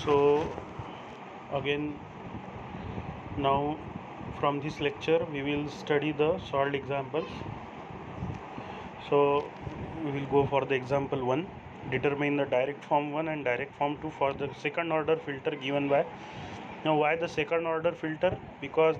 So again, now from this lecture we will study the solved examples. So we will go for the example 1. Determine the direct form 1 and direct form 2 for the second order filter given by. Now why the second order filter? Because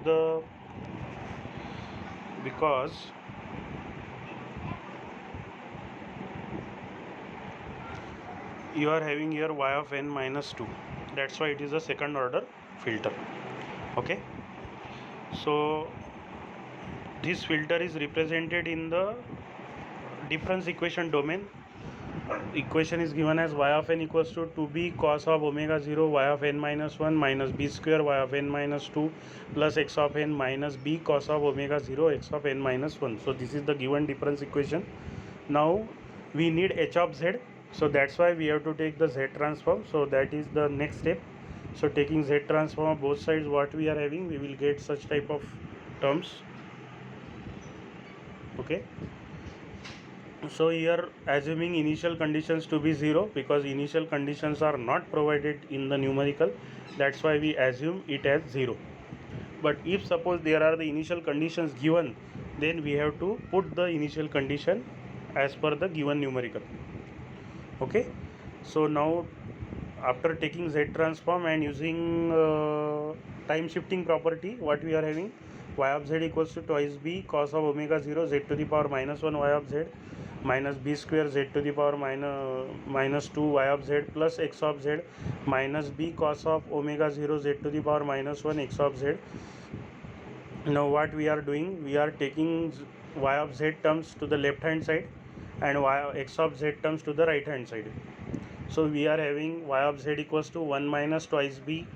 you are having here y of n minus 2, that's why it is a second order filter. Okay, so this filter is represented in the difference equation domain. Equation is given as y of n equals to 2b cos of omega 0 y of n minus 1 minus b square y of n minus 2 plus x of n minus b cos of omega 0 x of n minus 1. So this is the given difference equation. Now we need h of z, so that's why we have to take the z transform. So that is the next step. So taking z transform of both sides, what we are having, we will get such type of terms. Okay, so here assuming initial conditions to be 0, because initial conditions are not provided in the numerical, that's why we assume it as 0. But if suppose there are the initial conditions given, then we have to put the initial condition as per the given numerical. Okay, so now after taking z transform and using time shifting property, what we are having, y of z equals to twice b cos of omega 0 z to the power minus 1 y of z minus b square z to the power minus 2 y of z plus x of z minus b cos of omega 0 z to the power minus 1 x of z. Now what we are doing, we are taking y of z terms to the left hand side and x of z terms to the right hand side. So we are having y of z equals to 1 minus twice b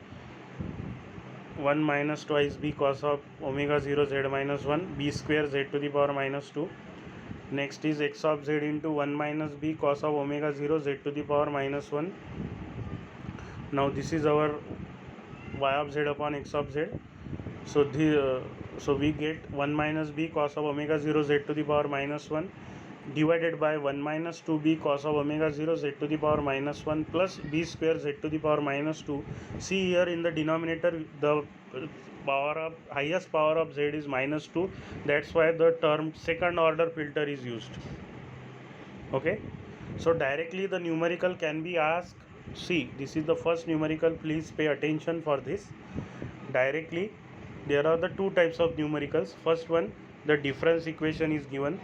cos of omega 0 z minus 1 b square z to the power minus 2. Next is x of z into 1 minus b cos of omega 0 z to the power minus 1. Now this is our y of z upon x of z. So we get 1 minus b cos of omega 0 z to the power minus 1 divided by 1 minus 2b cos of omega 0 z to the power minus 1 plus b square z to the power minus 2. See here in the denominator, the highest power of z is minus 2, that's why the term second order filter is used. Okay, so directly the numerical can be asked. See, this is the first numerical, please pay attention for this. Directly there are the two types of numericals. First one, the difference equation is given.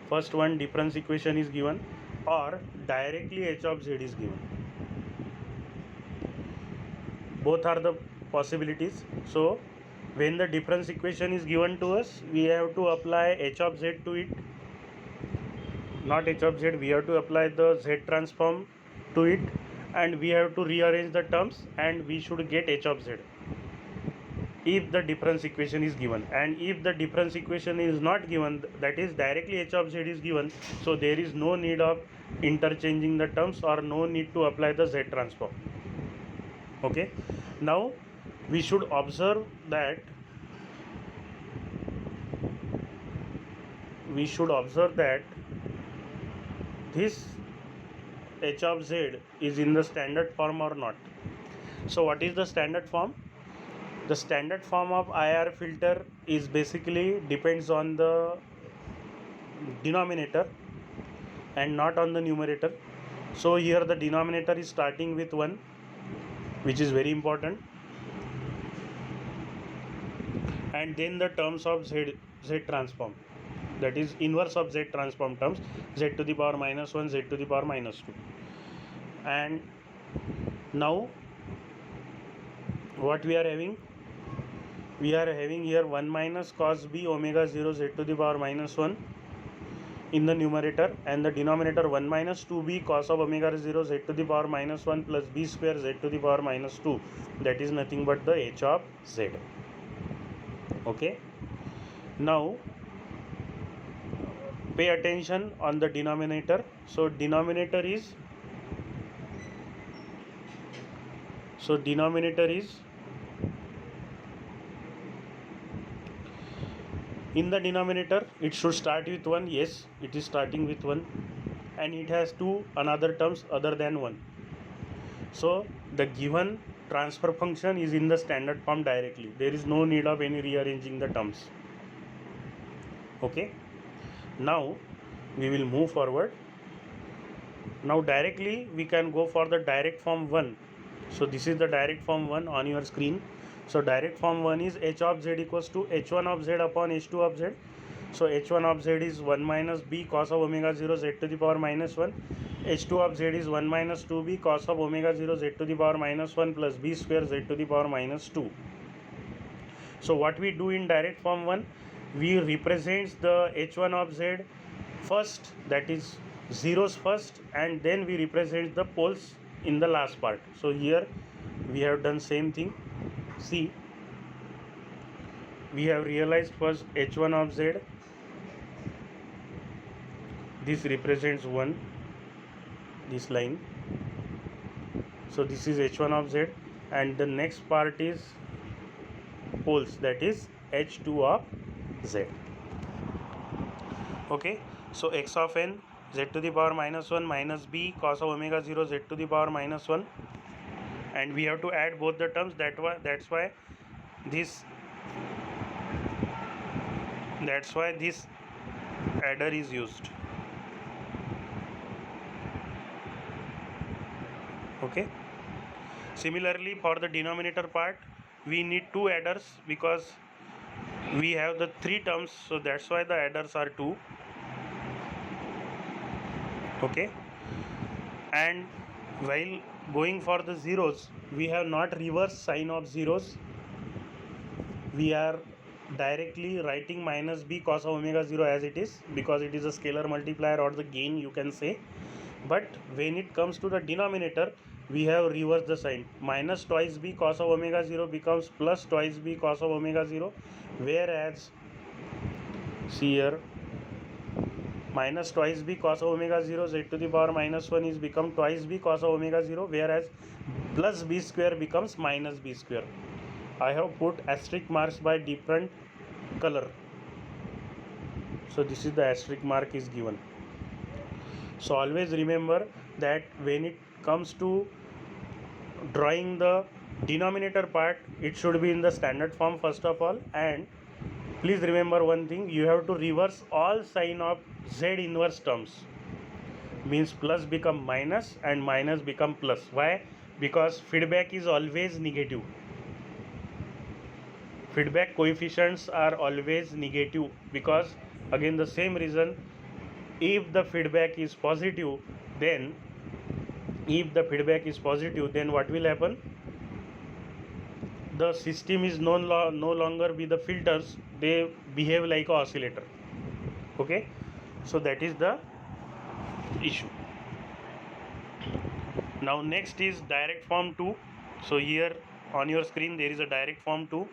First one, difference equation is given, or directly h of z is given. Both are the possibilities. So when the difference equation is given to us, we have to apply h of z to it. Not h of z, we have to apply the z transform to it, and we have to rearrange the terms, and we should get h of z if the difference equation is given. And if the difference equation is not given, that is directly h of z is given, so there is no need of interchanging the terms or no need to apply the z transform. Okay, now we should observe that this h of z is in the standard form or not. So what is the standard form? The standard form of IR filter is basically depends on the denominator and not on the numerator. So here the denominator is starting with 1, which is very important, and then the terms of z transform, that is inverse of z transform terms, z to the power minus 1, z to the power minus 2. And now what we are having, we are having here 1 minus cos b omega 0 z to the power minus 1 in the numerator, and the denominator 1 minus 2b cos of omega 0 z to the power minus 1 plus b square z to the power minus 2, that is nothing but the h of z. Okay, now pay attention on the denominator. So denominator is in the denominator, it should start with 1. Yes, it is starting with 1, and it has two another terms other than 1. So the given transfer function is in the standard form directly. There is no need of any rearranging the terms. Okay. Now we will move forward. Now directly we can go for the direct form 1. So this is the direct form 1 on your screen. So direct form 1 is h of z equals to h1 of z upon h2 of z. So h1 of z is 1 minus b cos of omega 0 z to the power minus 1. h2 of z is 1 minus 2b cos of omega 0 z to the power minus 1 plus b square z to the power minus 2. So what we do in direct form 1, we represents the h1 of z first, that is zeros first, and then we represent the poles in the last part. So here we have done same thing. See, we have realized first h1 of z, this represents 1, this line. So this is h1 of z, and the next part is poles, that is h2 of z. Okay, so x of n z to the power minus 1 minus b cos of omega 0 z to the power minus 1, and we have to add both the terms. That's why this adder is used. Okay, similarly for the denominator part we need two adders because we have the three terms, so that's why the adders are 2. Okay, and while going for the zeros, we have not reverse sign of zeros. We are directly writing minus b cos of omega 0 as it is, because it is a scalar multiplier or the gain you can say. But when it comes to the denominator, we have reversed the sign. Minus twice b cos of omega 0 becomes plus twice b cos of omega 0, whereas see here, minus twice b cos of omega 0 z to the power minus 1 is become twice b cos of omega 0, whereas plus b square becomes minus b square. I have put asterisk marks by different color. So this is the asterisk mark is given. So always remember that when it comes to drawing the denominator part, it should be in the standard form first of all, and please remember one thing, you have to reverse all sign of z inverse terms. Means plus become minus and minus become plus. Why? Because feedback is always negative. Feedback coefficients are always negative, because again the same reason, if the feedback is positive, then what will happen? The system is no longer be the filters, they behave like a oscillator. Okay, so that is the issue. Now next is direct form 2. So here on your screen there is a direct form 2.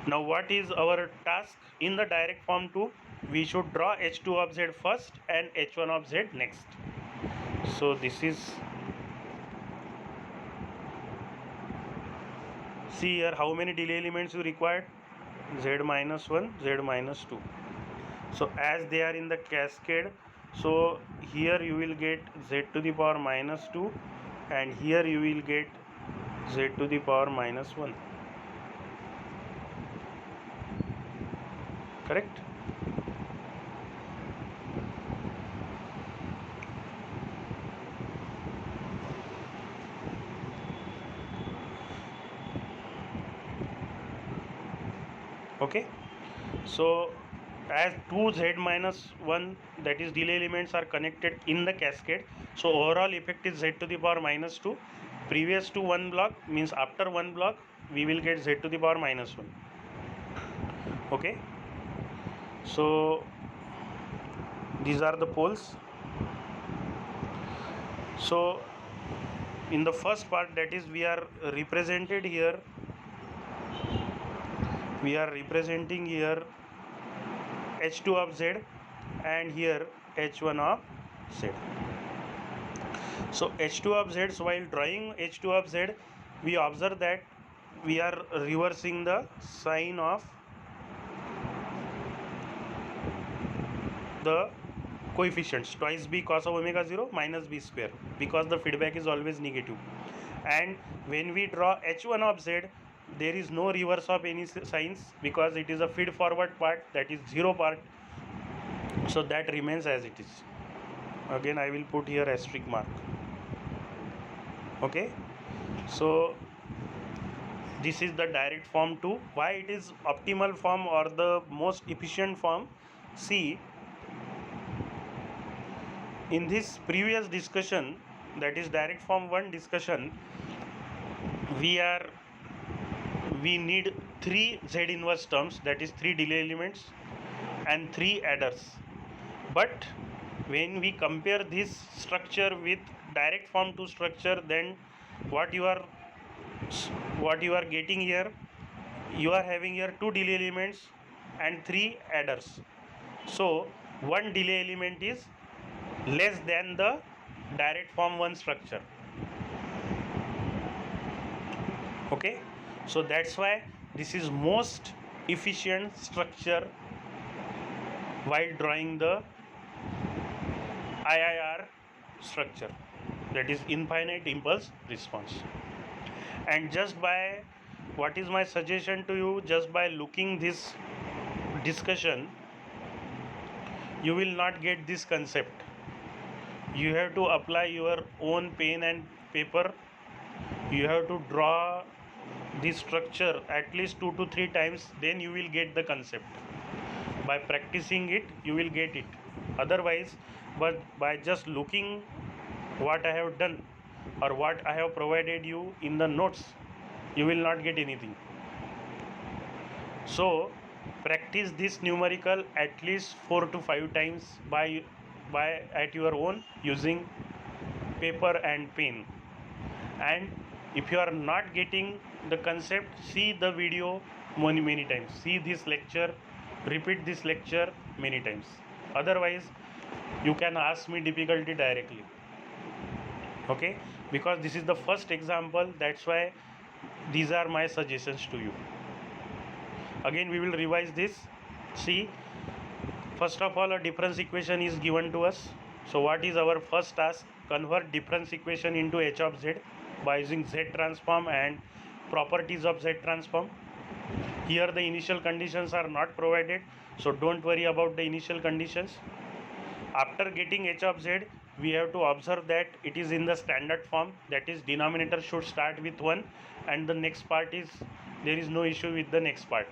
Now what is our task in the direct form 2? We should draw h2 of z first and h1 of z next. So this is, see here how many delay elements you required, z minus 1, z minus 2. So as they are in the cascade, so here you will get z to the power minus 2, and here you will get z to the power minus 1. Correct? Okay, so as 2z minus 1, that is delay elements, are connected in the cascade, so overall effect is z to the power minus 2. Previous to one block means after one block we will get z to the power minus 1. Okay, so these are the poles. So in the first part, that is we are represented here, we are representing here h2 of z and here h1 of z. So h2 of z, so while drawing h2 of z, we observe that we are reversing the sign of the coefficients, twice b cos of omega 0 minus b square, because the feedback is always negative. and when we draw h1 of z, there is no reverse of any signs because it is a feed forward part, that is 0 part, so that remains as it is. Again I will put here asterisk mark. Okay, so this is the direct form 2. Why it is optimal form or the most efficient form? See, in this previous discussion, that is direct form 1 discussion, we need 3 z inverse terms, that is 3 delay elements and 3 adders. But when we compare this structure with direct form 2 structure, then what you are getting here, you are having here 2 delay elements and 3 adders. So one delay element is less than the direct form 1 structure. Okay, so that's why this is most efficient structure while drawing the IIR structure, that is infinite impulse response. And just by, what is my suggestion to you, just by looking this discussion, you will not get this concept. You have to apply your own pen and paper. You have to draw this structure at least 2 to 3 times, then you will get the concept. By practicing it, you will get it. Otherwise, but by just looking what I have done or what I have provided you in the notes, you will not get anything. So practice this numerical at least 4 to 5 times by at your own, using paper and pen. And if you are not getting the concept, see the video many times, see this lecture, repeat this lecture many times. Otherwise you can ask me difficulty directly. Okay, because this is the first example, that's why these are my suggestions to you. Again we will revise this. See, first of all, a difference equation is given to us. So what is our first task? Convert difference equation into h of z by using z transform and properties of z transform. Here the initial conditions are not provided, so don't worry about the initial conditions. After getting h of z, we have to observe that it is in the standard form, that is denominator should start with 1 and the next part is, there is no issue with the next part.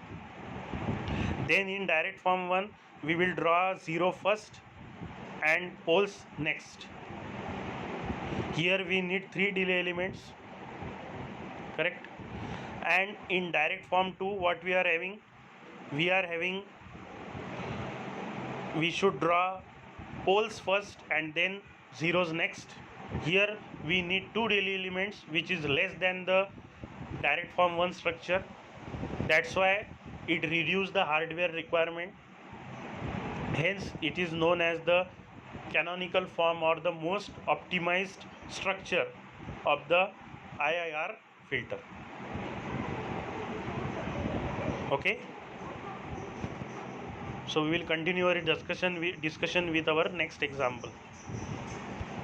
Then in direct form 1, we will draw 0 first and poles next. Here we need 3 delay elements, correct? And in direct form 2, what we are having, we should draw poles first and then zeros next. Here we need 2 delay elements, which is less than the direct form 1 structure. That's why it reduces the hardware requirement. Hence it is known as the canonical form or the most optimized structure of the IIR filter. Okay, so we will continue our discussion with our next example.